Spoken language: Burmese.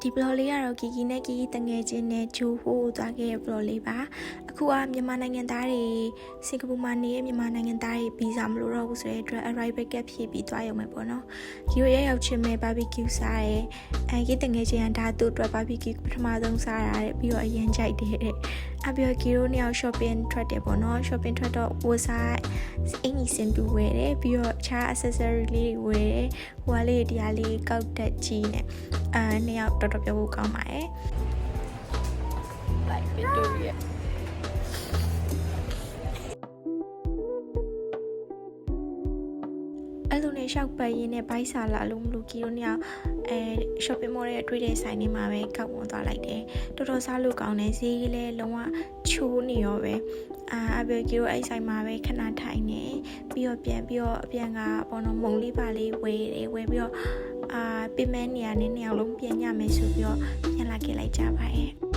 ဒီ blog လေးကတော့ကီကီနဲ့ကီကီတငယ်ချင်းနဲ့ဂျိုဟိုးသွားခဲ့တဲ့ blog လေးပါအခုကမြန်မာနိုင်ငံသားတွေစင်ကာပူမှာနေတဲ့မြန်မာနိုင်ငံသားတွေဗီဇာမလိုတော့ဘူးဆိုတဲ့အတွက် arrival gap ဖြည့်ပြီးသွားရုံပဲပေါ့နော်ကီရိုရောက်ချင်းမဲ့ barbecue စားတယ်ကီတငယ်ချင်းကဒါသူ့အတွက် barbecue ပထမဆုံးစားတာတဲ့ပြီးတော့အရင်ကြိုက်တယ်တဲ့အပြီးတော့ကီရိုနှစ်ယောက် shopping ထွက်တယ်ပေါ့နော် shopping ထွက်တော့ဝတ်စားအင်ကြီးစင်တူဝယ်တယ်ပြီးတော့အခြား accessory လေးတွေဝယ်တယ်ဟိုကလေးတရားလေးကောက်တက်ကြီးနဲ့နှစ်ယောက်တော်တော်ပြောဖို့ကောင်းပါတယ် like Victoria အဲ့လိုနဲ့ရှောက်ပတ်ရင်းနဲ့ဘိုက်စာလာလို့မလို့ကီတို့နှစ်ယောက်shopping mall ရဲ့တွေ့တဲ့ဆိုင်တွေမှာပဲကောက်ဝင်သွားလိုက်တယ်တော်တော်စားလို့ကောင်းတယ်ဈေးကြီးလည်းလုံးဝချိုးနေရောပဲအဘယ်ကီတို့အဲ့ဆိုင်မှာပဲခဏထိုင်နေပြီးတော့ပြန်ကပေါ့နော်မုံလေးပါလေးဝယ်ပြီးတော့ပြင်မဲနေရာနဲ့နှစ်ယောက်လုံးပြန်ညမယ်ဆိုပြီးတော့ပြန်လာခဲ့လိုက်ကြပါရဲ့